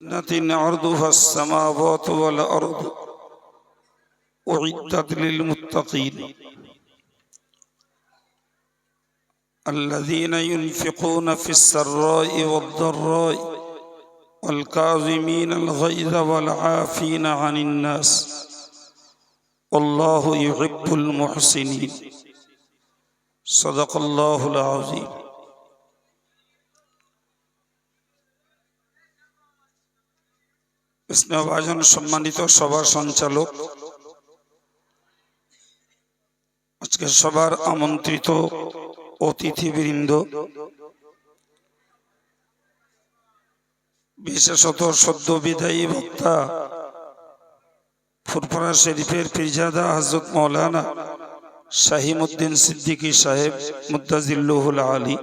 جنة عرضها السماوات والأرض أعدت للمتقين الذين ينفقون في السراء والضراء والكاظمين الغيظ والعافين عن الناس والله يحب المحسنين صدق الله العظيم। স্নেহভাজন সম্মানিত সভার সঞ্চালক, আজকে সবার আমন্ত্রিত অতিথিবৃন্দ, বিশেষত সদ্য বিদায়ী বক্তা ফুরফুরা শরীফের পীরজাদা হযরত মাওলানা শাহিমউদ্দিন সিদ্দিকী সাহেব মুদ্দাজিল্লুহুল আলী,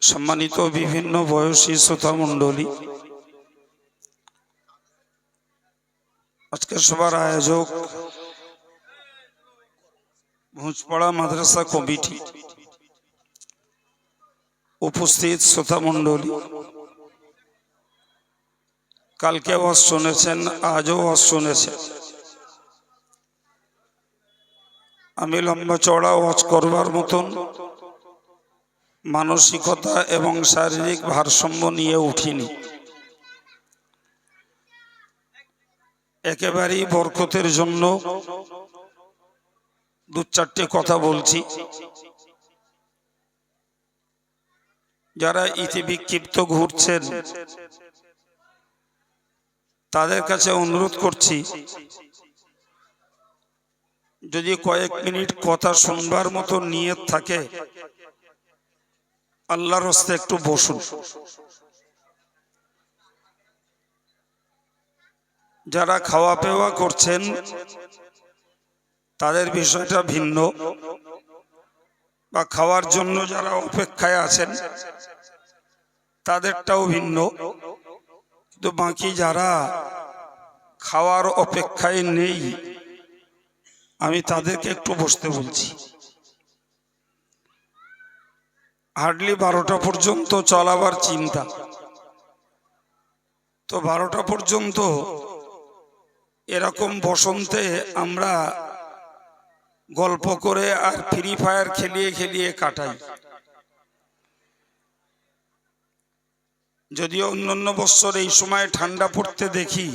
সম্মানিত বিভিন্ন বয়সী শ্রোতা মণ্ডলী, আজকের সবার আয়োজক ভোজপাড়া মাদ্রাসা কমিটি, উপস্থিত শ্রোতা মণ্ডলী, কালকে ওয়াজ শুনেছেন, আজও ওয়াজ শুনেছেন। আমি লম্বা চওড়া ওয়াজ করবার মতন মানসিকতা এবং শারীরিক ভারসাম্য নিয়ে উঠিনি। একেবারেই বরকতের জন্য দু চারটে কথা বলছি। যারা ইতি বিক্ষিপ্ত ঘুরছেন তাদের কাছে অনুরোধ করছি, যদি কয়েক মিনিট কথা শুনবার মতো নিয়ত থাকে আল্লাহর রাস্তে একটু বসুন। যারা খাওয়া পেওয়া করছেন তাদের বিষয়টা ভিন্ন, বা খাওয়ার জন্য যারা অপেক্ষায় আছেন তাদেরটাও ভিন্ন, কিন্তু বাকি যারা খাওয়ার অপেক্ষায় নেই আমি তাদেরকে একটু বসতে বলছি। হার্ডলি 12টা পর্যন্ত চলাবার চিন্তা, তো 12টা পর্যন্ত এরকম বসন্তে আমরা গল্প করে আর ফ্রি ফায়ার খেলিয়ে খেলিয়ে কাটাই। যদিও অন্যান্য বছর এই সময় ঠান্ডা পড়তে দেখি,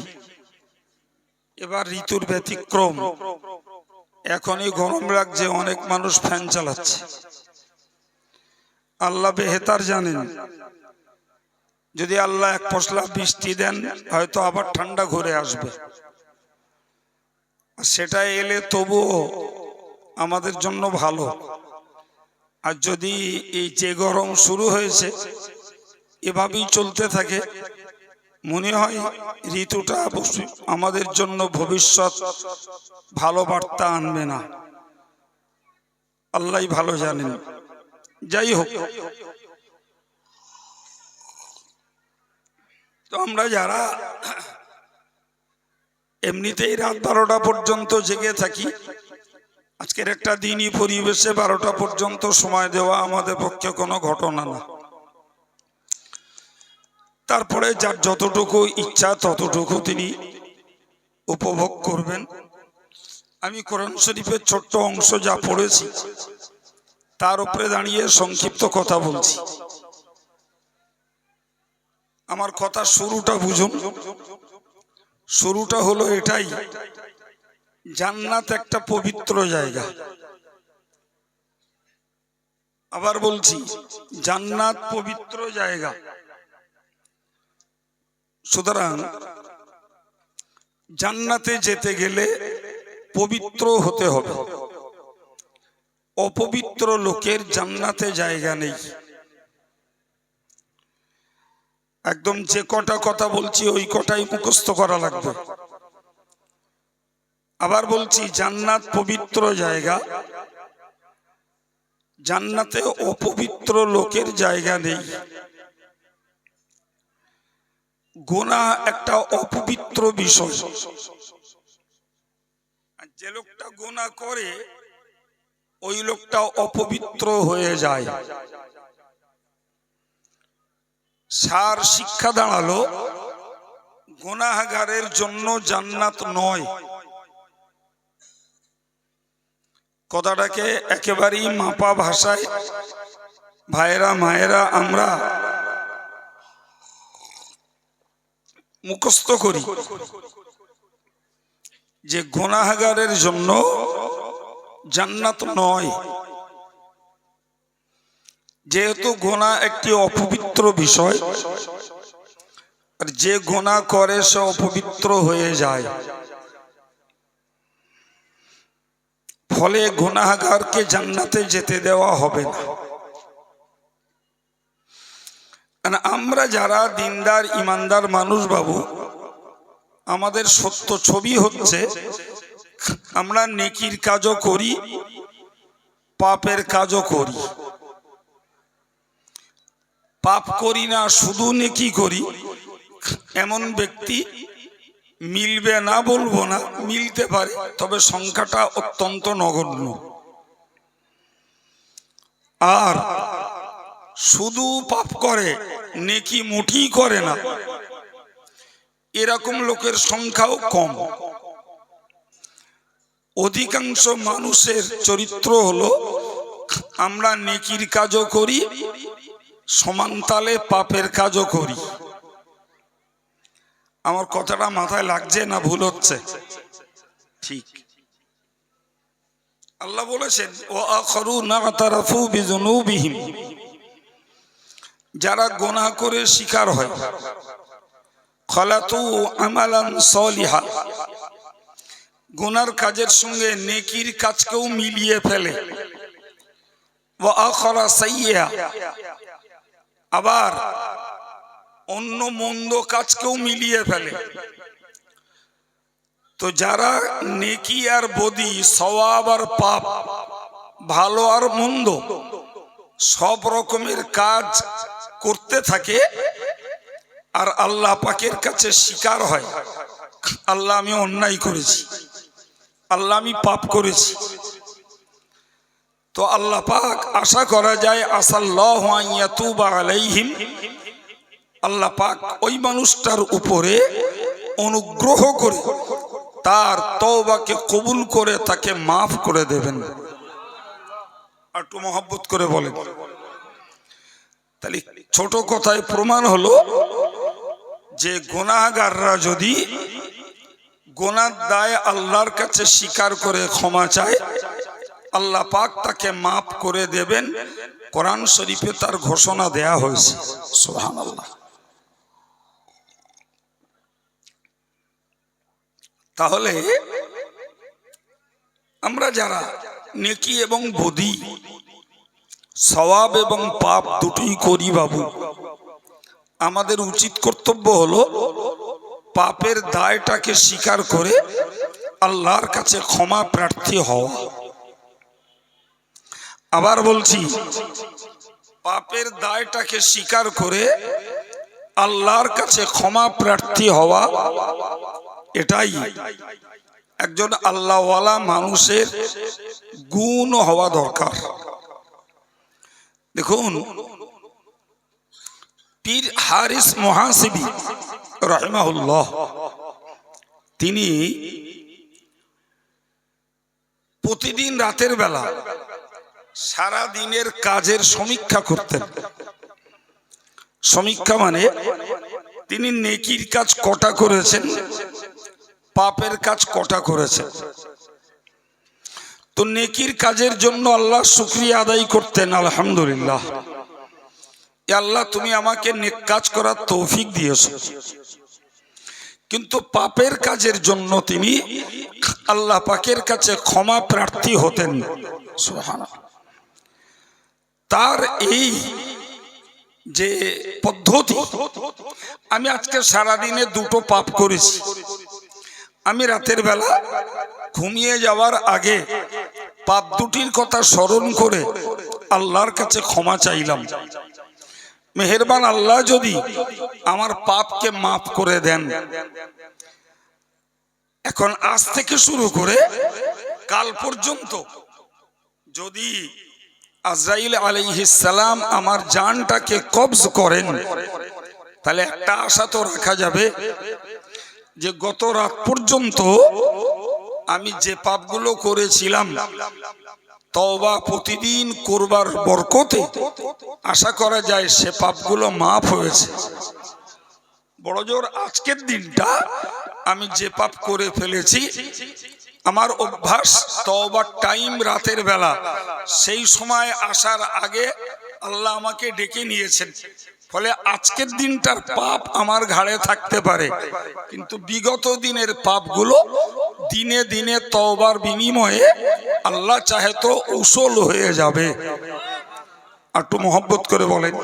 এবার ঋতুর ব্যতিক্রম। এখনই গরম লাগছে, অনেক মানুষ ফ্যান চালাচ্ছে। আল্লাহ বেহেতার জানেন, যদি আল্লাহ এক পশলা বৃষ্টি দেন হয়তো আবার ঠান্ডা ঘুরে আসবে। সেটা এলে তবুও আমাদের জন্য ভালো। আর যদি এই যে গরম শুরু হয়েছে এভাবেই চলতে থাকে, মনে হয় ঋতুটা আমাদের জন্য ভবিষ্যৎ ভালো বার্তা আনবে না। আল্লাহ ভালো জানেন। যাই হোক, তো আমরা যারা এমনিতেই রাত 12টা পর্যন্ত জেগে থাকি, আজকের একটা দিনই পরিবেশে 12টা পর্যন্ত সময় দেওয়া আমাদের পক্ষে কোনো ঘটনা না। তারপরে যার যতটুকু ইচ্ছা ততটুকু তিনি উপভোগ করবেন। আমি কোরআন শরীফের ছোট্ট অংশ যা পড়েছি তার উপরে দাঁড়িয়ে সংক্ষিপ্ত কথা বলছি। আমার কথা শুরুটা বুঝুন। শুরুটা হলো এটাই, জান্নাত একটা পবিত্র জায়গা। আবার বলছি, জান্নাত পবিত্র জায়গা। সুতরাং জান্নাতে যেতে গেলে পবিত্র হতে হবে। অপবিত্র লোকের জান্নাতে জায়গা নেই। একদম যে কটা কথা বলছি ওই কটাই মুখস্থ করা লাগবে। আবার বলছি, জান্নাত পবিত্র জায়গা, জান্নাতে অপবিত্র লোকের জায়গা নেই। গুনাহ একটা অপবিত্র বিষয়। যে লোকটা গুনাহ করে ওই লোকটা অপবিত্র হয়ে যায়। সার শিক্ষা দাঁড়ালো গুনাহগারের জন্য জান্নাত নয়। কথাটাকে একেবারেই মাপা ভাষায় ভাইরা মায়েরা আমরা মুখস্থ করি যে গুনাহগারের জন্য জান্নাত নয়। যেহেতু গুনাহ একটি অপবিত্র বিষয়, আর যে গুনাহ করে সে অপবিত্র হয়ে যায়, ফলে গুনাহগারকে জান্নাতে যেতে দেওয়া হবে না। আমরা যারা দিনদার ইমানদার মানুষ বাবু, আমাদের সত্য ছবি হচ্ছে আমরা নেকির কাজও করি, পাপের কাজও করি। পাপ করি না, শুধু নেকি করি, এমন ব্যক্তি মিলবে না বলবো না, মিলতে পারে, তবে সংখ্যাটা অত্যন্ত নগণ্য। আর শুধু পাপ করে নেকি মুঠি করে না, এরকম লোকের সংখ্যাও কম। অধিকাংশ মানুষের চরিত্র হলো আমরা নেকির কাজও করি, সমানতালে পাপের কাজও করি। আমার কথাটা মাথায় লাগছে না ভুল হচ্ছে? ঠিক। আল্লাহ বলেছেন ওয়া আখারুনা আতারাফু বিযুনুবিহিম, যারা গুনাহ করে শিকার হয়, খালাতু আমালান সলিহা, গুনার কাজের সঙ্গে নেকির কাজকেও মিলিয়ে ফেলে, ওয়া আখারা সাইয়্যা, আবার অন্য মন্দ কাজকেও মিলিয়ে ফেলে। তো যারা নেকি আর বদি, সওয়াব আর পাপ, ভালো আর মন্দ সব রকমের কাজ করতে থাকে, আর আল্লাহ পাকের কাছে স্বীকার হয় আল্লাহ আমি অন্যায় করেছি, আল্লাহ আমি পাপ করেছি, তো আল্লাহ পাক আশা করা যায় আসাল্লাহু আন ইয়াতুবা আলাইহিম, আল্লাহ পাক ওই মানুষটার উপরে অনুগ্রহ করে তার তওবাকে কবুল করে তাকে মাফ করে দেবেন। আর একটু মহব্বত করে বলেন। তাহলে ছোট কথায় প্রমাণ হলো যে গুনাহগাররা যদি গুনার দায় আল্লাহর কাছে স্বীকার করে ক্ষমা চায়, আল্লাহ পাক তাকে মাফ করে দেবেন। কোরআন শরীফে তার ঘোষণা দেয়া হয়েছে। সুবহানাল্লাহ। তাহলে আমরা যারা নেকি এবং বদি, সওয়াব এবং পাপ দুটোই করি বাবু, আমাদের উচিত কর্তব্য হলো পাপের দায়টাকে স্বীকার করে আল্লাহর কাছে ক্ষমা প্রার্থী হওয়া। আবার বলছি, পাপের দায়টাকে স্বীকার করে আল্লাহর কাছে ক্ষমা প্রার্থী হওয়া, এটাই একজন আল্লাহওয়ালা মানুষের গুণ হওয়া দরকার। দেখুন, পীর হারিস মুহাসিবি রাহিমাহুল্লাহ, তিনি প্রতিদিন রাতের বেলা সারা দিনের কাজের সমীক্ষা করতেন। সমীক্ষা মানে তিনি নেকির কাজ কটা করেছেন, পাপের কাজ কটা করেছেন। তো নেকির কাজের জন্য আল্লাহ শুকরিয়া আদায় করতেন, আলহামদুলিল্লাহ, আল্লাহ তুমি আমাকে নেক কাজ করার তৌফিক দিয়েছো। কিন্তু পাপের কাজের জন্য তিনি আল্লাহ পাকের কাছে ক্ষমা প্রার্থী হতেন। সুবহানাল্লাহ। তার এই যে পদ্ধতি, আমি আজকে সারাদিনে দুটো পাপ করেছি, আমি রাতের বেলা ঘুমিয়ে যাওয়ার আগে পাপ দুটির কথা স্মরণ করে আল্লাহর কাছে ক্ষমা চাইলাম। মেহেরবান আল্লাহ যদি আমার পাপকে মাফ করে দেন, এখন আজ থেকে শুরু করে কাল পর্যন্ত যদি আজরাইল আলাইহিস সালাম আমার জানটাকে কবজ করেন, তাহলে একটা আশা তো রাখা যাবে যে গত রাত পর্যন্ত আমি যে পাপগুলো করেছিলাম তওবা প্রতিদিন করবার বরকতে আশা করা যায় সে পাপগুলো মাফ হয়েছে। বড় জোর আজকের দিনটা আমি যে পাপ করে ফেলেছি, আমার অভ্যাস তওবার টাইম রাতের বেলা, সেই সময় আসার আগে আল্লাহ আমাকে ডেকে নিয়েছেন। ফলে আজকের দিনটার পাপ আমার ঘাড়ে থাকতে পারে, কিন্তু বিগত দিনের পাপগুলো দিনে দিনে তওবার বিনিময়ে আল্লাহ চাহে তো উসুল হয়ে যাবে। একটু মহব্বত করে বলেন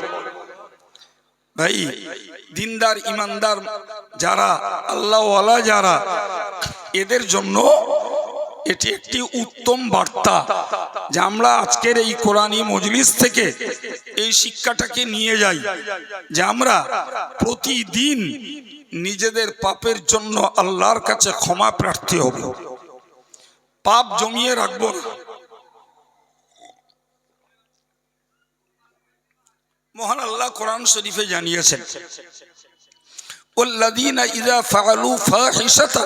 ভাই। দিনদার ইমানদার যারা, আল্লাহওয়ালা যারা, এদের জন্য এটি একটি উত্তম বার্তা যে আমরা আজকের এই কোরআনী মজলিস থেকে এই শিক্ষাটাকে নিয়ে যাই যে আমরা প্রতিদিন নিজেদের পাপের জন্য আল্লাহর কাছে ক্ষমা প্রার্থী হব, পাপ জমিয়ে রাখব না। মহান আল্লাহ কোরআন শরীফে জানিয়েছেন, والذين إذا فعلوا فاحشة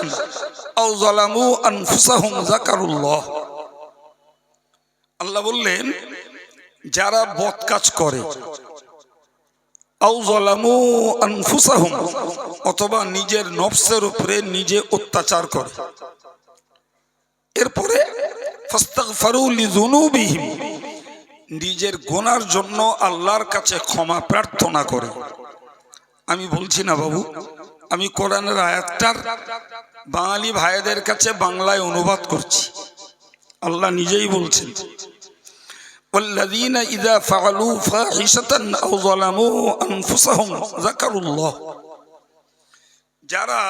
أو ظلموا أنفسهم ذكروا الله। আল্লাহ বললেন যারা বদ কাজ করে, আও যালামু আনফুসাহুম, অথবা নিজের নফসের উপরে নিজে অত্যাচার করে, এরপরে ফাস্তাগফারু লিযুনুবিহিম, নিজের গুনার জন্য আল্লাহর কাছে ক্ষমা প্রার্থনা করে। আমি বলছি না বাবু, আমি কোরআনের আয়াতটার বাঙালি ভাইদের কাছে বাংলায় অনুবাদ করছি। আল্লাহ নিজেই বলছেন, ওয়াল্লাযীনা ইযা ফাআলু ফাহিশাতান আও যালামু আনফুসাহুম যাকারুল্লাহ। যারা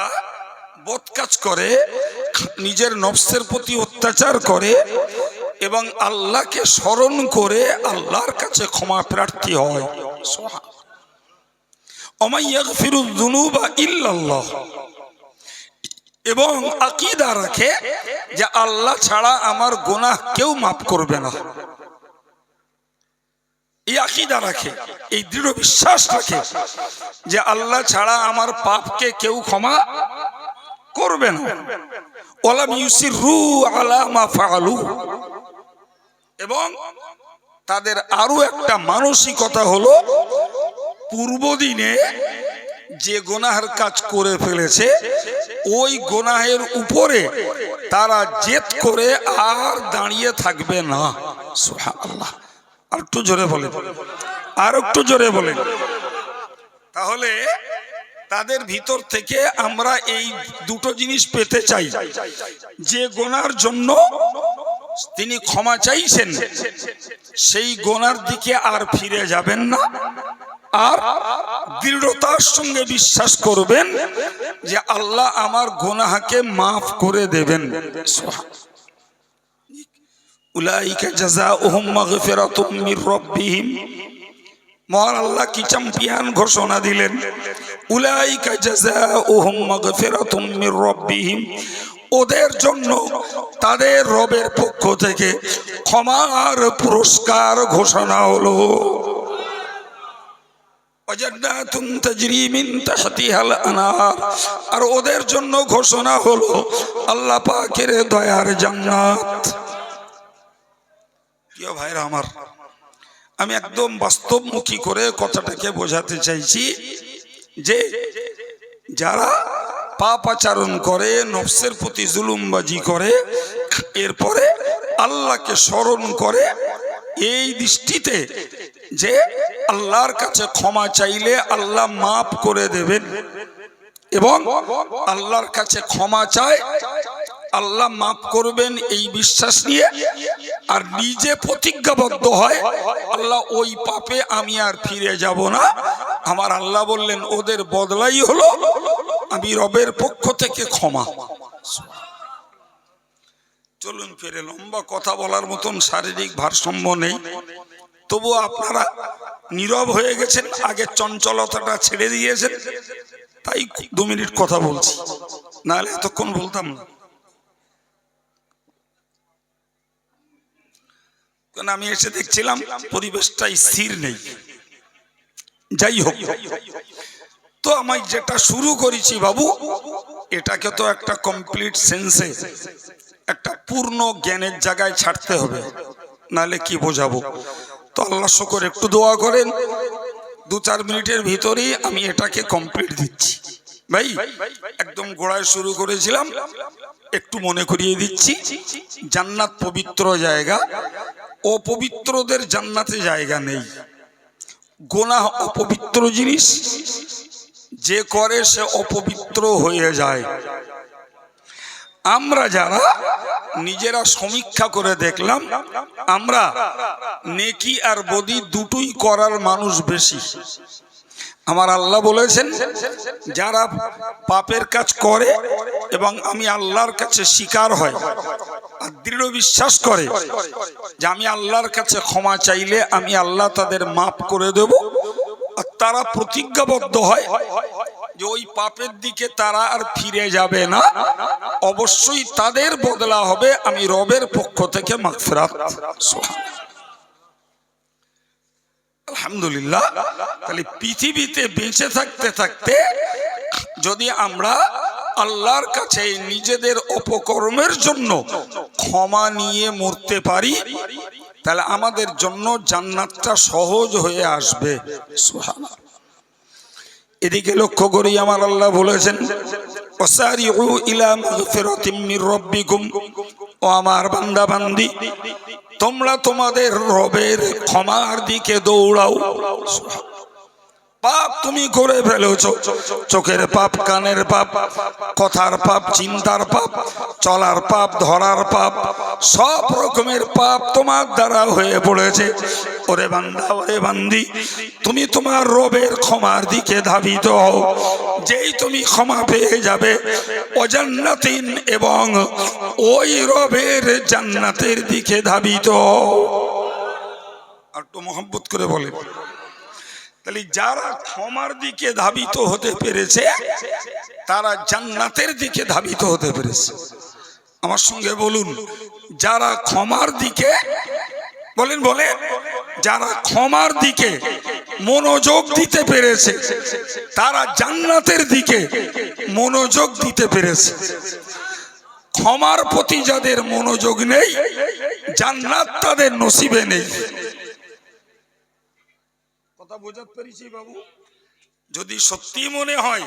বদ কাজ করে, নিজের নফসের প্রতি অত্যাচার করে এবং আল্লাহকে স্মরণ করে আল্লাহর কাছে ক্ষমা প্রার্থী হয়। এবং আকীদা রাখে যে আল্লাহ ছাড়া আমার গুনাহ কেউ মাফ করবে না। এই আকীদা রাখে, এই দৃঢ় বিশ্বাস রাখে যে আল্লাহ ছাড়া আমার পাপকে কেউ ক্ষমা করবে না। ওয়ালাম ইউসিরু আলা মা ফাআলু। এবং তাদের আরো একটা মানসিকতা হলো, পূর্বদিনে যে গুনাহের কাজ করে ফেলেছে ওই গুনাহের উপরে তারা জেদ করে আর দাঁড়িয়ে থাকবে না। সুবহানাল্লাহ। আর একটু জোরে বলেন, আর একটু জোরে বলেন। তাহলে তাদের ভিতর থেকে আমরা এই দুটো জিনিস পেতে চাই, যে গুনার জন্য তিনি ক্ষমা চাইছেন সেই গুনার দিকে আর ফিরে যাবেন না, আর দৃঢ়তার সঙ্গে বিশ্বাস করবেন যে আল্লাহ আমার গুনাহকে মাফ করে দেবেন। উলাইকা জাযাউহুম মাগফিরাতুম মির রাব্বিহিম। মহান আল্লাহ কি চ্যাম্পিয়ন ঘোষণা দিলেন, উলাইকা জাযাউহুম মাগফিরাতুম মির রাব্বিহিম। ওদের জন্য তাদের রবের পক্ষ থেকে ক্ষমার পুরস্কার ঘোষণা হলো। ওয়াজান্নাতুন তাজরি মিন তাহতিহাল আনহার। আর ওদের জন্য ঘোষণা হলো আল্লাহ পাকের দয়ার জান্নাত। প্রিয় ভাইরা আমার, আমি একদম বাস্তবমুখী করে কথাটাকে বোঝাতে চাইছি যে যারা পাপ আচরণ করে, নফসের প্রতি জুলুমবাজি করে, এরপরে আল্লাহকে স্মরণ করে এই দৃষ্টিতে যে আল্লাহর কাছে ক্ষমা চাইলে আল্লাহ মাফ করে দেবেন, এবং আল্লাহর কাছে ক্ষমা চায় আল্লাহ মাফ করবেন এই বিশ্বাস নিয়ে, আর নিজে প্রতিজ্ঞাবদ্ধ হয় আল্লাহ ওই পাপে আমি আর ফিরে যাব না। আমার আল্লাহ বললেন ওদের বদলাই হলো আমি রবের পক্ষ থেকে ক্ষমা। চলুন ফিরে, লম্বা কথা বলার মতন শারীরিক ভারসাম্য নেই, তবু আপনারা নীরব হয়ে গেছেন, আগে চঞ্চলতাটা ছেড়ে দিয়েছেন, তাই 2 মিনিট কথা বলছি, নাহলে এতক্ষণ বলতাম না। কারণ আমি এসে দেখছিলাম পরিবেশটা স্থির নেই। যাই হোক, তো আমি যেটা শুরু করেছি বাবু, এটাকে তো একটা কমপ্লিট সেন্সে, একটা পূর্ণ জ্ঞানের জায়গায় ছাড়তে হবে, নাহলে কি বোঝাবো। তো আল্লাহ শুকর, একটু দোয়া করেন, 2-4 মিনিটের ভিতরেই আমি এটাকে কমপ্লিট দিচ্ছি। ভাই একদম গোড়ায় শুরু করেছিলাম, একটু মনে করিয়ে দিচ্ছি। জান্নাত পবিত্র জায়গা, অপবিত্রদের জান্নাতে জায়গা নেই। গুনাহ অপবিত্র জিনিস, যে করে সে অপবিত্র হয়ে যায়। আমরা যারা নিজেরা সমীক্ষা করে দেখলাম, আমরা নেকি আর বদি দুটোই করার মানুষ বেশি। আমার আল্লাহ বলেছেন, যারা পাপের কাজ করে এবং আমি আল্লাহর কাছে স্বীকার হয় আর দৃঢ় বিশ্বাস করে যে আমি আল্লাহর কাছে ক্ষমা চাইলে আমি আল্লাহ তাদের মাফ করে দেব, আর তারা প্রতিজ্ঞাবদ্ধ হয় যে ওই পাপের দিকে তারা আর ফিরে যাবে না, অবশ্যই তাদের বদলা হবে আমি রবের পক্ষ থেকে মাগফিরাত। আলহামদুলিল্লাহ। তাহলে পৃথিবীতে বেঁচে থাকতে থাকতে যদি আমরা আল্লাহর কাছে নিজেদের অপকর্মের জন্য ক্ষমা নিয়ে মরতে পারি, তাহলে আমাদের জন্য জান্নাতটা সহজ হয়ে আসবে। সুবহানাল্লাহ। এদিকে লক্ষ্য করি আমার আল্লাহ বলেছেন, ওয়াসারিউ ইলা মাগফিরাতিম মির রাব্বিকুম, ও আমার বান্দা বান্দি, তোমরা তোমাদের রবের ক্ষমার দিকে দৌড়াও। পাপ তুমি করে ফেলেছো, চোখের পাপ, কানের পাপ, কথার পাপ, চিন্তার পাপ, চলার পাপ, ধরার পাপ, সব রকমের পাপ তোমার দ্বারা হয়ে পড়েছে। ওরে বান্দা, ওরে বান্দি, তুমি তোমার রবের ক্ষমার দিকে ধাবিত হও। যেই তুমি ক্ষমা পেয়ে যাবে, ও জান্নাতিন, এবং ওই রবের জান্নাতের দিকে ধাবিত হও। আর একটু মহব্বত করে বলে, তাহলে যারা ক্ষমার দিকে ধাবিত হতে পেরেছে তারা জান্নাতের দিকে ধাবিত হতে পেরেছে। আমার সঙ্গে বলুন, যারা ক্ষমার দিকে, বলেন বলেন, যারা ক্ষমার দিকে মনোযোগ দিতে পেরেছে তারা জান্নাতের দিকে মনোযোগ দিতে পেরেছে। ক্ষমার প্রতি যাদের মনোযোগ নেই, জান্নাত তাদের নসিবে নেই। কথা বোঝাতে পেরেছি বাবু? যদি সত্যি মনে হয়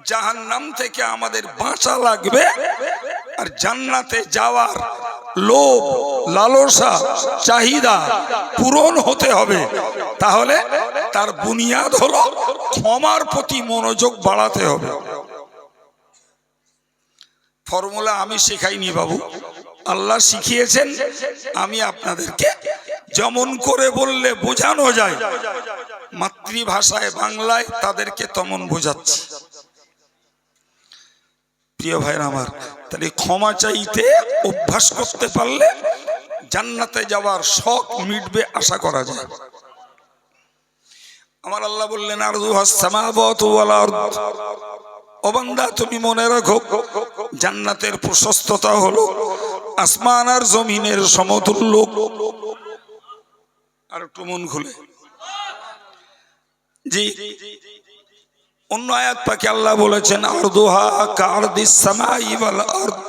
জাহান্নাম থেকে আমাদের বাঁচা লাগবে আর জান্নাতে যাওয়ার লোভ, লালসা, চাহিদা পূরণ হতে হবে, তাহলে তার বুনিয়াদ হলো ক্ষমার প্রতি মনোযোগ বাড়াতে হবে। ফর্মুলা আমি শেখাইনি বাবু, আল্লাহ শিখিয়েছেন। আমি আপনাদেরকে যেমন করে বললে বোঝানো যায় মাতৃভাষায় বাংলায়, তাদেরকে তেমন বোঝাচ্ছি। প্রিয় ভাইরা আমার, তাহলে ক্ষমা চাইতে অভ্যাস করতে পারলে জান্নাতে যাওয়ার শখ মিটবে, আশা করা যায়। আমার আল্লাহ বললেন, আরদুহাস সামাওয়াতু ওয়াল আরদ, ও বান্দা তুমি মনে রাখো জান্নাতের প্রশস্ততা হলো আসমান আর জমিনের সমতুল্য। আর একটু মন খুলে জি, অন্য আয়াত পাকে আল্লাহ বলেছেন, আরদুহা কারদিস সামাই ওয়াল আরদ,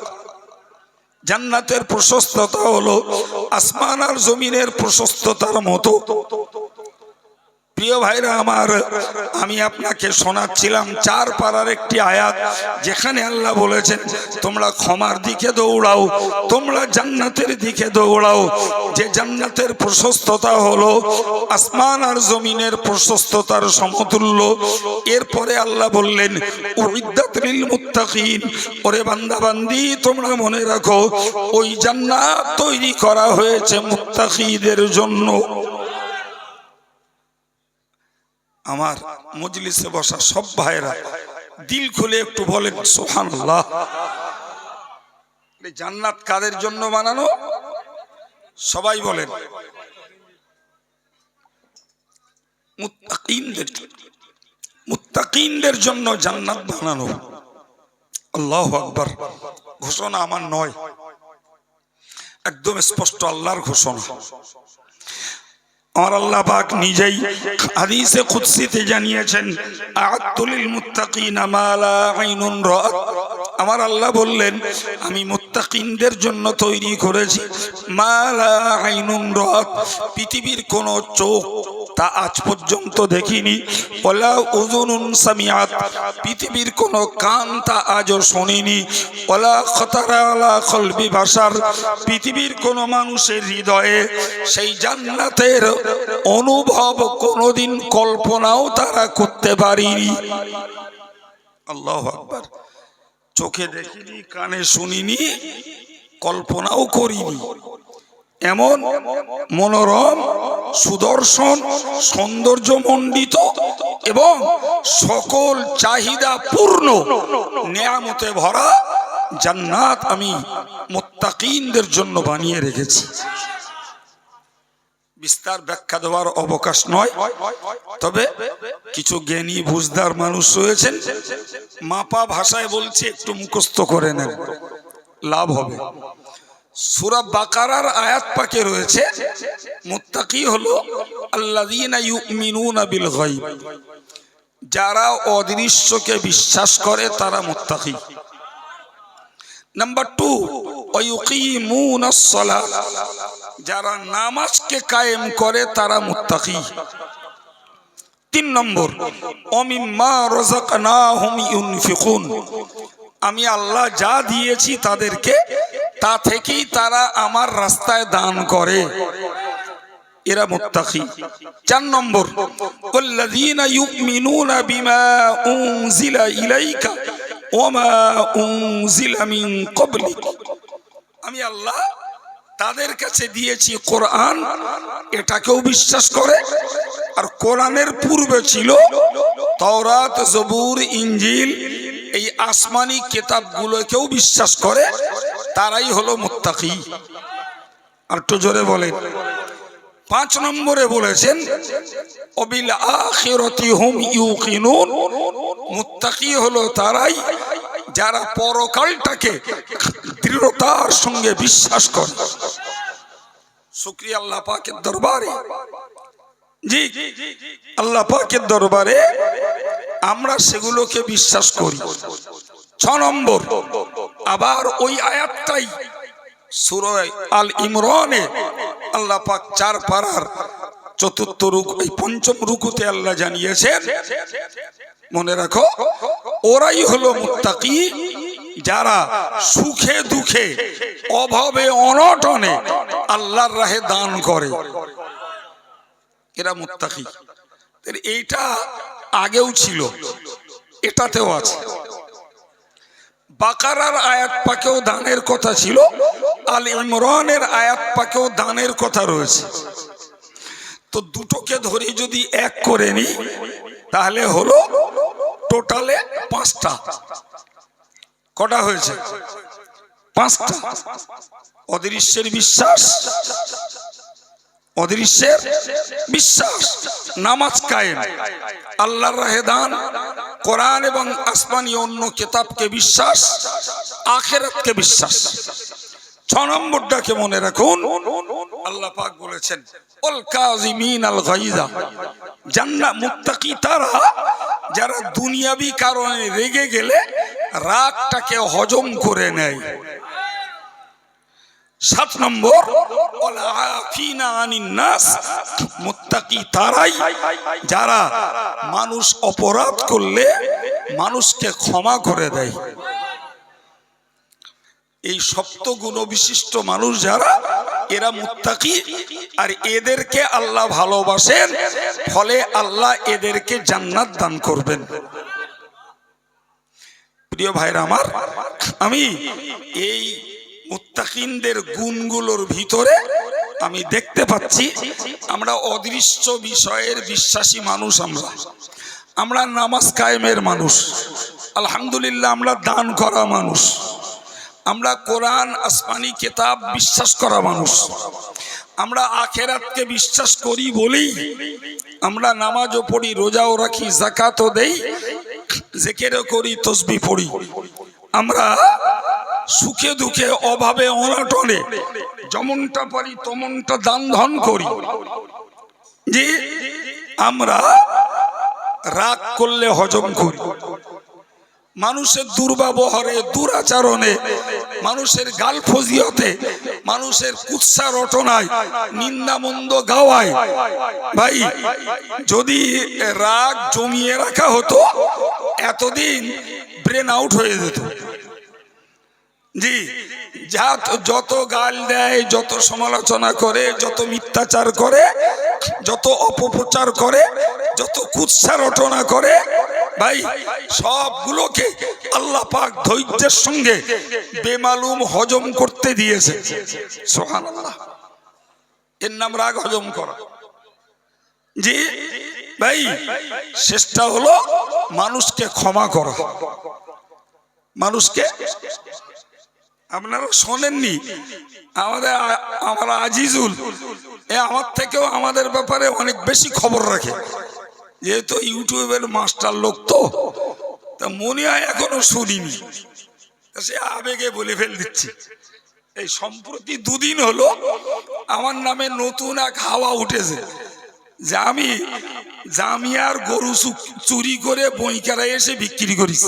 জান্নাতের প্রশস্ততা হলো আসমান আর জমিনের প্রশস্ততার মতো। প্রিয় ভাইরা আমার, আমি আপনাকে শোনাচ্ছিলাম 4 পারার একটি আয়াত, যেখানে আল্লাহ বলেছেন তোমরা ক্ষমার দিকে দৌড়াও, তোমরা জান্নাতের দিকে দৌড়াও, যে জান্নাতের প্রশস্ততা হলো আসমান আর জমিনের প্রশস্ততার সমতুল্য। এরপরে আল্লাহ বললেন, উইদ্দাত লিল মুত্তাকিন, ওরে বান্দা বান্দি তোমরা মনে রাখো ওই জান্নাত তৈরি করা হয়েছে মুত্তাকিদের জন্য। আমার মজলিসে বসা সব ভাইরা দিল খুলে একটু বলেন সুবহানাল্লাহ। জান্নাত কাদের জন্য বানানো? সবাই বলেন, মুত্তাকিনদের জন্য জান্নাত বানানো। আল্লাহু আকবার। ঘোষণা আমার নয়, একদম স্পষ্ট আল্লাহর ঘোষণা। আমার আল্লাহ পাক নিজেই হাদিসে কুদসিতে জানিয়েছেন, আ'আদতুল মুত্তাকিনা মা লা আইনুন রাআত। আমার আল্লাহ বললেন, আমি মুত্তাকিনদের জন্য তৈরি করেছি মা লা আইনুন রাআত, পৃথিবীর কোন চোখ তা আজ পর্যন্ত দেখিনি, ওয়ালা উযুনুন সামিআত, পৃথিবীর কোন কান তা আজও শোনেনি, ওয়ালা খাতারা আলা কলবি বাশার, পৃথিবীর কোন মানুষের হৃদয়ে সেই জান্নাতের অনুভব কোনদিন কল্পনাও তারা করতে পারেনি। আল্লাহু আকবার। চোখে দেখিনি, কানে শুনিনি, কল্পনাও করিনি, এমন মনোরম, সুদর্শন, সৌন্দর্যমণ্ডিত এবং সকল চাহিদা পূর্ণ নেয়ামতে ভরা জান্নাত আমি মুত্তাকিনদের জন্য বানিয়ে রেখেছি। বিস্তার ব্যাখ্যা দেওয়ার অবকাশ নয়, তবে কিছু জ্ঞানী বুঝদার মানুষ রয়েছেন, মাপা ভাষায় বলছে, একটু মুখস্থ করে নেন, লাভ হবে। সূরা বাকারার আয়াত পাকে রয়েছে, মুত্তাকি হলো আল্লাযীনা ইউমিনুনা বিল গায়ব, যারা অদৃশ্যকে বিশ্বাস করে তারা মুত্তাকি। নাম্বার 2, ওয়ায়ুকিমুনাস সালাত, যারা নামাজকে কায়েম করে তারা মুত্তাকি। 3 নম্বর, ওমিম্মা রাযাকনাহুম ইউনফিকুন, আমি আল্লাহ যা দিয়েছি তাদেরকে তা থেকেই তারা আমার রাস্তায় দান করে, এরা মুত্তাকি। 4 নম্বর, ওয়াল্লাযীনা ইউমিনুনা বিমা উনজিলা ইলাইকা ওয়ামা উনজিলা মিন ক্বাবলিক, আমি আল্লাহ তাদের কাছে দিয়েছি কোরআন, এটাকেও বিশ্বাস করে, আর কোরআনের পূর্বে ছিল তাওরাত, জবুর, ইনজিল, এই আসমানি কিতাবগুলোকেও বিশ্বাস করে, তারাই হলো মুত্তাকি। আর একটু জোরে বলেন। 5 নম্বরে বলেছেন, ওয়াবিল আখিরাতি হুম ইউকিনুন, মুত্তাকি হলো তারাই যারা পরকালটাকে দৃঢ়তার সঙ্গে বিশ্বাস করে। শুকরিয়া আল্লাহ পাকের দরবারে, জি আল্লাহ পাকের দরবারে আমরা সেগুলোকে বিশ্বাস করি। 6 নম্বর, আবার ওই আয়াতটাই সূরা আল ইমরানে আল্লাহ পাক 4 পারার 4th রুকু, এই 5ম রুকুতে আল্লাহ জানিয়েছেন, মনে রাখো, ওরাই হলো মুত্তাকি যারা সুখে দুঃখে অভাবে অনটনে আল্লাহর রাহে দান করে, এরা মুত্তাকি। এইটা আগেও ছিল, এটাতেও আছে। বাকারার আয়াত পাকেও দানের কথা ছিল, আল ইমরানের আয়াত পাকেও দানের কথা রয়েছে। তো দুটোকে ধরে যদি এক করে নি তাহলে হলো টোটালে 5টা। কটা হয়েছে? 5টা। অদৃশ্যের বিশ্বাস, অদৃশ্যের বিশ্বাস, নামাজ কায়েম, আল্লাহর রাহে দান, কোরআন এবং আসমানি অন্য কিতাবকে বিশ্বাস, আখিরাতকে বিশ্বাস। 6 নম্বরটাকে মনে রাখুন, আল্লাহ পাক বলেছেন, ওয়াল কাযিমিনাল গায়যা, জান্নাত মুত্তাকি তারা যারা দুনিয়াবি কারণে রেগে গেলে রাগটাকে হজম করে নেয়। 7 নম্বর, ওয়াল আফিনা আনিন নাস, মুত্তাকি তারাই যারা মানুষ অপরাধ করলে মানুষকে ক্ষমা করে দেয়। এই সপ্তগুণ বিশিষ্ট মানুষ যারা, এরা মুত্তাকি, আর এদেরকে আল্লাহ ভালোবাসেন, ফলে আল্লাহ এদেরকে জান্নাত দান করবেন। প্রিয় ভাইরা আমার, আমি এই মুত্তাকিনদের গুণগুলোর ভিতরে আমি দেখতে পাচ্ছি আমরা অদৃশ্য বিষয়ের বিশ্বাসী মানুষ, আমরা নামাজ কায়েমের মানুষ, আলহামদুলিল্লাহ আমরা দান করা মানুষ, আমরা কোরআন আসমানি কিতাব বিশ্বাস করা মানুষ, আমরা আখিরাতকে বিশ্বাস করি বলেই আমরা নামাজও পড়ি, রোজাও রাখি, যাকাতও দেই, জিকিরও করি, তাসবিহ পড়ি। আমরা সুখে দুঃখে অভাবে অনটনে যেমনটা পারি তেমনটা দান ধন করি। যে আমরা রাগ করলে হজম করি, মানুষের দুর্ব্যবহারে, দুরাচরণে, মানুষের গাল ফজিয়তে, মানুষের কুৎসা রটনায়, নিন্দামন্দ গাওয়ায়, ভাই যদি রাগ জমিয়ে রাখা হতো এতদিন ব্রেন আউট হয়ে যেত। জি, যত গাল দেয়, যত সমালোচনা করে, যত মিথ্যাচার করে, যত অপপ্রচার করে, যত কুৎসা রটনা করে, ভাই সবগুলোকে আল্লাহ পাক ধৈর্যের সঙ্গে বেমালুম হজম করতে দিয়েছে। সুবহানাল্লাহ, এর নাম রাগ হজম করা। জি ভাই, শেষটা হলো মানুষকে ক্ষমা করা। মানুষকে, আপনারা শোনেননি আমার আজিজুল আমার থেকেও আমাদের ব্যাপারে অনেক বেশি খবর রাখে, যেহেতু ইউটিউবের মাস্টার লোক, তো তা মনে হয় এখনো শুনিনি, সে আবেগে বলে ফেল দিচ্ছি। এই সম্প্রতি দুদিন হলো আমার নামে নতুন এক হাওয়া উঠেছে যে আমি জামিয়ার গরু চুরি করে বইকারায় এসে বিক্রি করিস।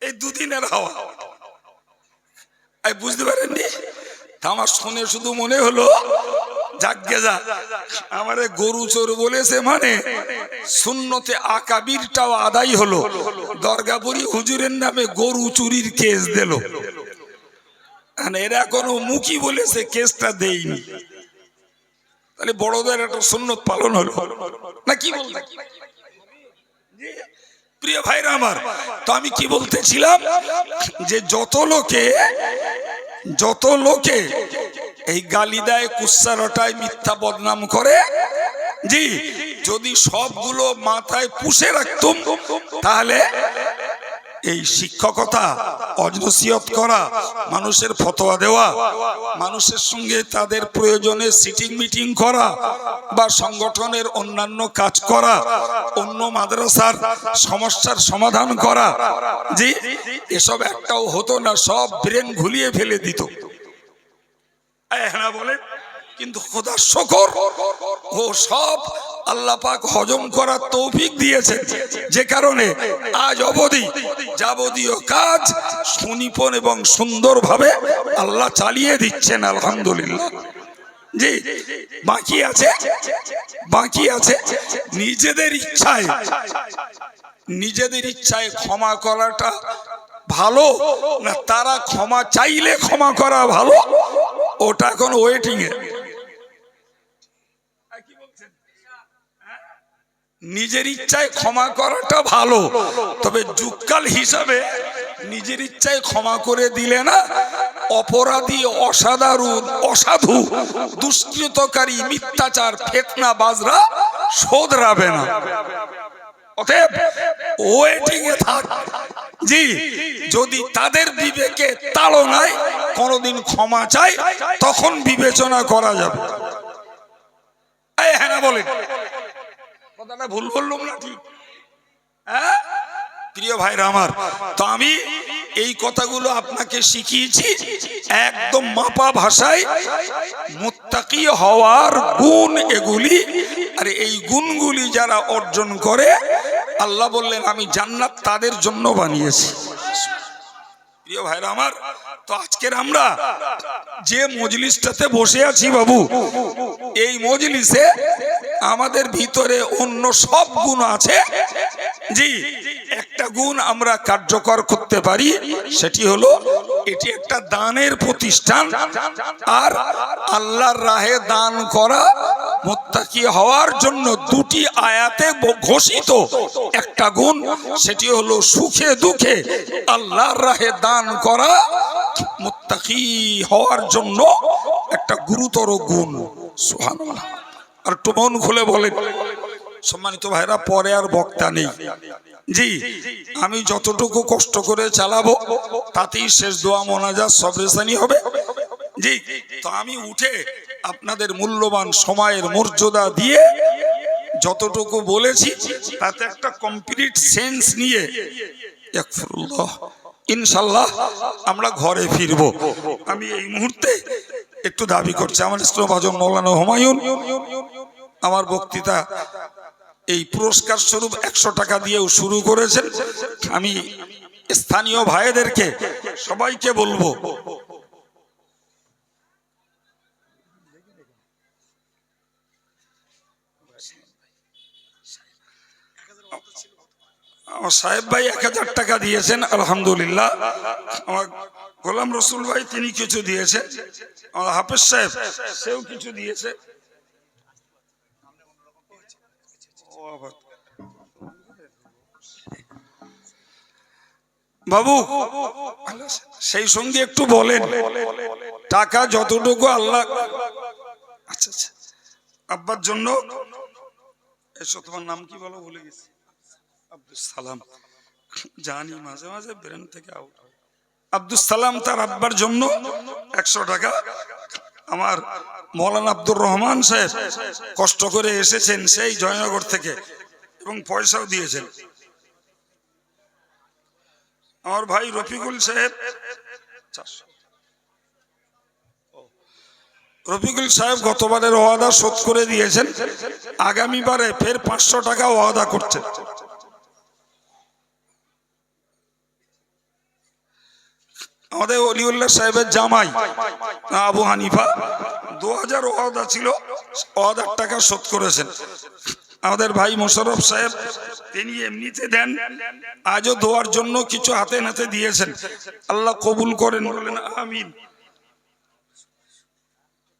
এই দুদিনের হাওয়া, বুঝতে পারেননি? আমার শুনে শুধু মনে হলো যাগ্গে যা, আমারে গরু চোর বলেছে মানে সুন্নতে আকাবিরটাও আদায় হলো। দরগাপুরি হুজুরের নামে গরু চুরির কেস দিল, এরা কোনো মুখী বলেছে কেসটা দেয়নি, তাহলে বড়দের একটা সুন্নত পালন হলো না, কি বলতে? প্রিয় ভাইরা আমার, তো আমি কি বলতেছিলাম যে যত লোকে এই গালি দেয়, কুৎসা রটায়, মিথ্যা বদনাম করে, জি যদি সবগুলো মাথায় পুষে রাখতুম তাহলে এই শিক্ষকতা, অজনসিয়ত করা, মানুষের ফতোয়া দেওয়া, মানুষের সঙ্গে তাদের প্রয়োজনে সিটিং মিটিং করা বা সংগঠনের অন্যান্য কাজ করা, অন্য মাদ্রাসার সমস্যার সমাধান করা, জি এসব একটাও হতো না, সব ব্রেন ঘুলিয়ে ফেলে দিত। হ্যাঁ বলে, কিন্তু খোদার শুকর ও সব আল্লাহ পাক হজম করার তৌফিক দিয়েছে, যে কারণে আজ অবধি যাবতীয় কাজ সুনিপুণ এবং সুন্দরভাবে আল্লাহ চালিয়ে দিচ্ছেন, আলহামদুলিল্লাহ। জি বাকি আছে নিজেদের ইচ্ছায় ক্ষমা করাটা ভালো না তারা ক্ষমা চাইলে ক্ষমা করা ভালো, ওটা এখন ওয়েটিং এ। নিজের ইচ্ছায় ক্ষমা করাটা ভালো, তবে যুগকাল হিসাবে নিজের ইচ্ছায় ক্ষমা করে দিলে না অপরাধী, অসাধু, দুষ্কৃতকারী, মিথ্যাচার, ফিতনাবাজরা শোধরাবে না। অতএব ওয়েটিং এ থাক। জি যদি তাদের বিবেকে তাড়নায় কোনদিন ক্ষমা চায় তখন বিবেচনা করা যাবে। হ্যাঁ না বলেন, কথাটা ভুল বললাম না? ঠিক। হ্যাঁ প্রিয় ভাইরা আমার, তো আমি এই কথাগুলো আপনাকে শিখিয়েছি একদম মাপা ভাষায়। মুত্তাকি হওয়ার গুণ এগুলি, আর এই গুণগুলি যারা অর্জন করে আল্লাহ বললেন আমি জান্নাত তাদের জন্য বানিয়েছি। প্রিয় ভাইরা আমার, তো আজকের আমরা যে মজলিসটাতে বসে আছি বাবু, এই মজলিসে আমাদের ভিতরে অন্য সব গুণ আছে। জি একটা গুণ আমরা কার্যকর করতে পারি, সেটি হলো এটি একটা দানের প্রতিষ্ঠান, আর আল্লাহর রাহে দান করা মুত্তাকি হওয়ার জন্য দুটি আয়াতে ঘোষিত একটা গুণ, সেটি হলো সুখে দুঃখে আল্লাহর রাহে দান করা মুত্তাকি হওয়ার জন্য একটা গুরুতর গুণ। সুবহানাল্লাহ। আর একটু মন খুলে বলেন সম্মানিত ভাইরা, পরে আর বক্তা নেই। জি আমি যতটুকু কষ্ট করে চালাবো তাতেই শেষ দোয়া মোনাজাত সবরেসানি হবে। জি তো আমি উঠে আপনাদের মূল্যবান সময়ের মর্যাদা দিয়ে যতটুকু বলেছি তাতে একটা কমপ্লিট সেন্স নিয়ে ইনশাল্লাহ আমরা ঘরে ফিরবো। আমি এই মুহূর্তে একটু দাবি করছে। আমার স্নেহভাজন মৌলানা হুমায়ুন আমার বক্তৃতা এই পুরস্কার স্বরূপ 100 টাকা দিয়েও শুরু করেছেন। আমি স্থানীয় ভাইদেরকে সবাইকে বলবো, আমার সাহেব ভাই 1000 টাকা দিয়েছেন, আলহামদুলিল্লাহ। আমার গোলাম রসুল ভাই তিনি কিছু দিয়েছেন, আমার হাফেজ সাহেব সেও কিছু দিয়েছে। বাবু সেই সঙ্গে একটু বলেন টাকা যতটুকু আল্লাহ। আচ্ছা আচ্ছা, আব্বার জন্য এসো। তোমার নাম কি বলো? ভুলে গেছি। আব্দুল সালাম। জানি মাঝে মাঝে ব্রেন থেকে আউট হয়। আব্দুল সালাম তার আব্বার জন্য 100 টাকা। আমার মৌলানা আব্দুর রহমান সাহেব কষ্ট করে এসেছেন সেই জয়নগর থেকে এবং পয়সাও দিয়েছেন। আমার ভাই রফিকুল সাহেব, রফিকুল সাহেব গতবারের ওয়াদা শোধ করে দিয়েছেন, আগামীবারে ফের 500 টাকা ওয়াদা করছেন। আমাদের অলিউল্লাহ সাহেবের জামাই আবু হানিফা 2000 ওয়াদা ছিল, ওয়াদার টাকা শোধ করেছেন। আমাদের ভাই মোশাররফ সাহেব তিনি এমনিতে দেন, আজও দোয়ার জন্য কিছু হাতে নাতে দিয়েছেন। আল্লাহ কবুল করেন, বলেন আমিন।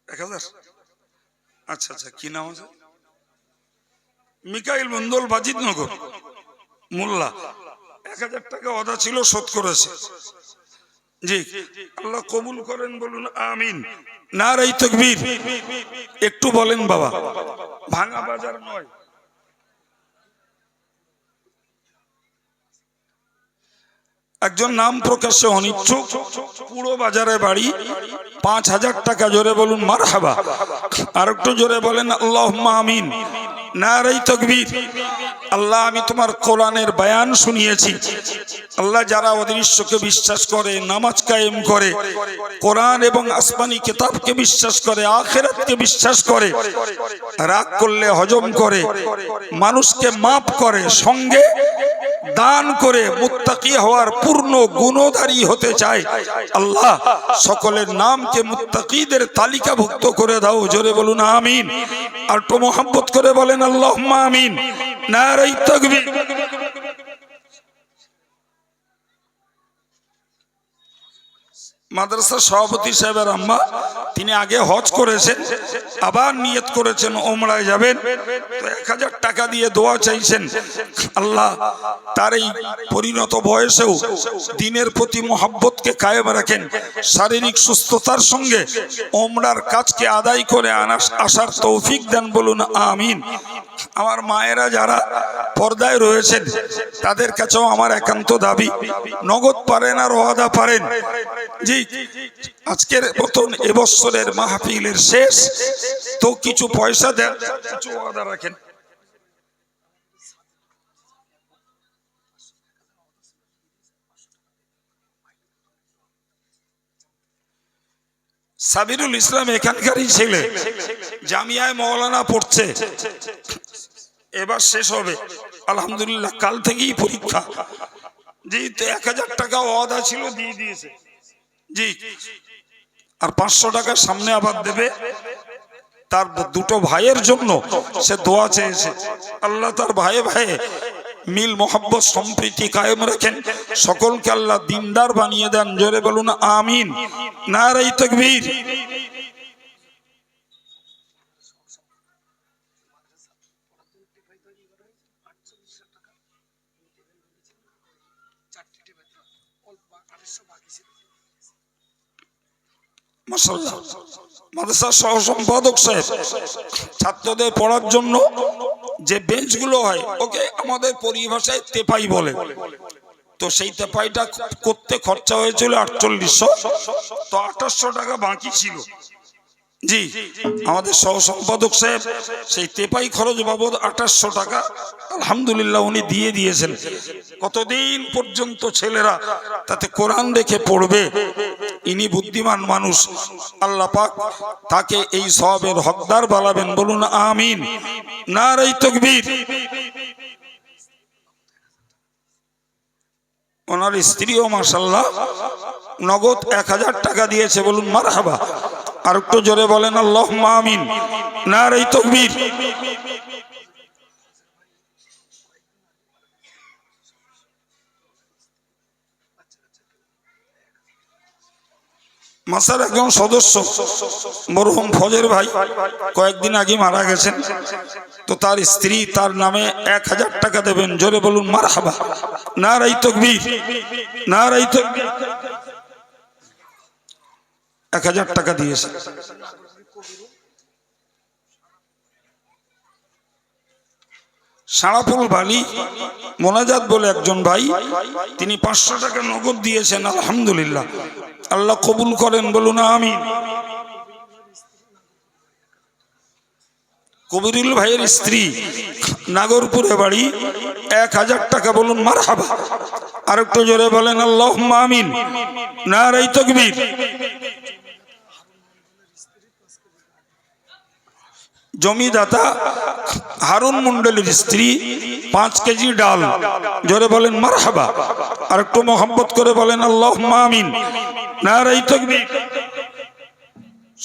1000। আচ্ছা আচ্ছা, কি নাম আছে? মিকাইল মন্ডল, বাজিতনগর মোল্লা। 1000 টাকা ওয়াদা ছিল, শোধ করেছে। জি, আল্লাহ কবুল করেন, বলুন আমিন। নারায়ে তাকবীর। একটু বলেন বাবা, ভাঙা বাজার নয়। একজন নাম প্রকাশে অনিচ্ছুক, পুরো বাজারে বাড়ি, 5000 টাকা। জোরে বলুন মারহাবা। আর একটু জোরে বলেন আল্লাহুম্মা আমিন। নারায়ে তাকবীর। আল্লাহ আমি তোমার কোরআনের বয়ান শুনিয়েছি, আল্লাহ যারা অদৃশ্যকে বিশ্বাস করে, নামাজ কায়েম করে, কোরআন এবং আসমানি কিতাবকে বিশ্বাস করে, আখিরাতকে বিশ্বাস করে, রাগ করলে হজম করে, মানুষকে মাফ করে, সঙ্গে দান করে মুত্তাকি হওয়ার পূর্ণ গুণধারী হতে চায়, আল্লাহ সকলের নামকে মুত্তাকিদের তালিকাভুক্ত করে দাও। জোরে বলুন আমিন। আর তো মোহাম্মত করে বলেন আল্লাহুম্মা আমিন। নারায়ে তাকবীর। মাদ্রাসার সভাপতি সাহেবের আম্মা তিনি আগে হজ করেছেন, আবার নিয়ত করেছেন ওমরায় যাবেন, তো 1000 টাকা দিয়ে দোয়া চাইছেন। আল্লাহ তার এই পরিণত বয়সেও দ্বীনের প্রতি মহব্বতকে কায়েম রাখেন, শারীরিক সুস্থতার সঙ্গে ওমরার কাজকে আদায় করে আসার তৌফিক দেন, বলুন আমিন। আমার মায়েরা যারা পর্দায় রয়েছেন তাদের কাছেও আমার একান্ত দাবি, নগদ পারেন আর ওয়াদা পারেন। জি, আজকের মতন এবছরের মাহফিলের শেষ, তো কিছু পয়সা দেন, কিছু ওয়াদা রাখেন। সাবিরুল ইসলাম এখানকারই ছেলে, জামিয়ায় মৌলানা পড়ছে, এবার শেষ হবে আলহামদুলিল্লাহ, কাল থেকেই পরীক্ষা। জি, তো 1000 টাকা ওয়াদা ছিল, দিয়ে দিয়েছে। জি, আর 500 টাকা সামনে আবার দেবে। তার দুটো ভাইয়ের জন্য সে দোয়া চেয়েছে, আল্লাহ তার ভাইয়ে ভাইয়ে মিল মোহাব্বত সম্প্রীতি কায়েম রাখেন, সকলকে আল্লাহ দিনদার বানিয়ে দেন। জোরে বলুন আমিন। নারায়ে তাকবীর। মাশাআল্লাহ। মাদ্রাসার সহ সম্পাদক সাহেব ছাত্রদের পড়ার জন্য যে বেঞ্চগুলো হয়, ওকে আমাদের পরিভাষায় তেপাই বলে, তো সেই তেপাইটা করতে খরচা হয়েছিল 4800, তো 2800 টাকা বাকি ছিল। জি, আমাদের সহ সম্পাদক সাহেব সেই তেপাই খরচ বাবদ 2800 টাকা আলহামদুলিল্লাহ উনি দিয়ে দিয়েছেন। কতদিন পর্যন্ত ছেলেরা তাতে কোরআন দেখে পড়বে, ইনি বুদ্ধিমান মানুষ, আল্লাহ পাক তাকে এই সওয়াবের হকদার বানাবেন, বলুন আমিন। নারে তাকবীর। ওনার স্ত্রীও মাশাআল্লাহ নগদ 1000 টাকা দিয়েছে, বলুন মারহাবা। আর একটু জোরে বলেন আল্লাহুম্মা আমিন। নারে তাকবীর। মাসার একজন সদস্য মরহুম ফজর ভাই কয়েকদিন আগে মারা গেছেন, তো তার স্ত্রী তার নামে 1000 টাকা দেবেন, জোরে বলুন মারহাবা। নারে তাকবীর। নারে তাকবীর। 1000 টাকা দিয়েছে। সারাফুল বালি মোনাজাত বলে একজন ভাই, তিনি 500 টাকা নগদ দিয়েছেন, আলহামদুলিল্লাহ, আল্লাহ কবুল করেন, বলুন আমিন। কবিরুল ভাইয়ের স্ত্রী নাগরপুরে বাড়ি, 1000 টাকা, বলুন মারহাবা। আর একটু জোরে বলেন আল্লাহুম্মা আমিন। নারে তাকবীর। জমিদাতা হারুন মন্ডলের স্ত্রী 5 কেজি ডাল, জোরে বলেন মারহাবা। আর একটু মোহাম্মত করে বলেন আল্লাহুম্মা আমিন। নারে তাকবীর।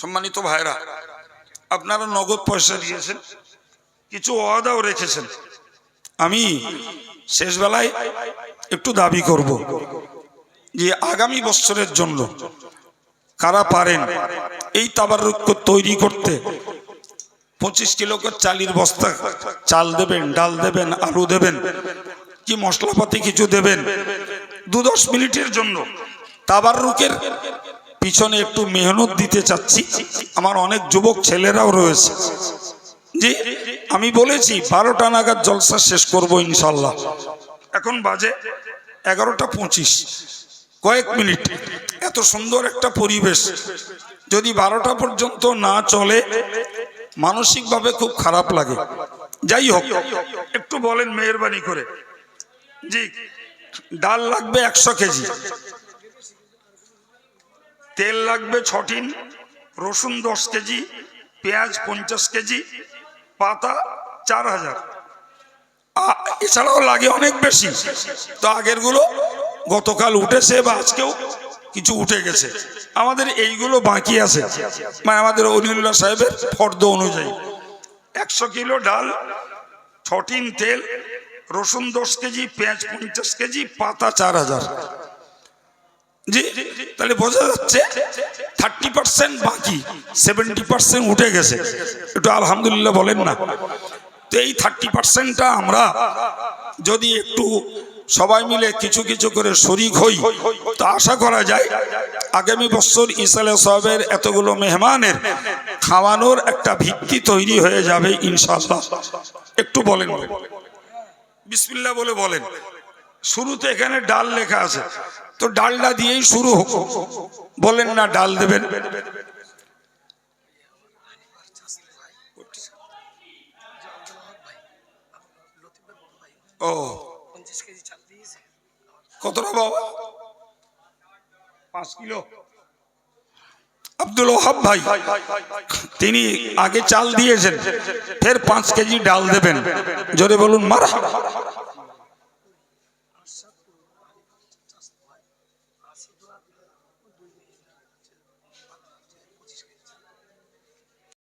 সম্মানিত ভাইরা, আপনারা নগদ পয়সা দিয়েছেন, কিছু ওয়াদাও রেখেছেন। আমি শেষ বেলায় একটু দাবি করব যে আগামী বছরের জন্য কারা পারেন এই তাবাররুক তৈরি করতে 25 কিলো করে চালের বস্তা চাল দেবেন, ডাল দেবেন, আলু দেবেন, কি মশলাপাতি কিছু দেবেন, 2-10 মিনিটের জন্য তাবাররুকের পিছনে একটু মেহনত দিতে চাচ্ছি। আমার অনেক যুবক ছেলেরাও রয়েছে। জি, আমি বলেছি 12টা নাগাদ জলসা শেষ করব ইনশাল্লাহ। এখন বাজে 11টা 25, কয়েক মিনিট। এত সুন্দর একটা পরিবেশ যদি 12টা পর্যন্ত না চলে মানসিকভাবে খুব খারাপ লাগে। যাই হোক, একটু বলেন মেহেরবানি করে। জি, ডাল লাগবে 100 কেজি, তেল লাগবে 6 টিন, রসুন 10 কেজি, পেঁয়াজ 50 কেজি, পাতা 4000। এছাড়াও লাগে অনেক বেশি, তো আগের গুলো গতকাল উঠেছে বা আজকেও কিছু উঠে গেছে, আমাদের এইগুলো বাকি আছে, মানে আমাদের অলিউল্লাহ সাহেবের ফর্দ অনুযায়ী 100 কিলো ডাল, 6 টিন তেল, রসুন 10 কেজি, পেঁয়াজ 50 কেজি, পাতা 4000। জি, তাহলে বোঝা যাচ্ছে 30% বাকি, 70% উঠে গেছে। একটু আলহামদুলিল্লাহ বলেন না। তো এই 30%টা আমরা যদি একটু সবাই মিলে কিছু কিছু করে শরিক হই, তো আশা করা যায় আগামী বছর ইসালে সাহেবের এতগুলো মেহমানের খাওয়ানোর একটা ভিত্তি তৈরি হয়ে যাবে ইনশাআল্লাহ। একটু বলেন বিসমিল্লাহ বলে বলেন। শুরুতে এখানে ডাল লেখা আছে, তো ডালটা দিয়েই শুরু হোক, বলেন না ডাল দেবেন। ও কতটা বাবা? 5 কিলো। আব্দুল ওহাব ভাই তিনি আগে চাল দিয়েছেন, ফের 5 কেজি ডাল দেবেন, জোরে বলুন মারহাবা।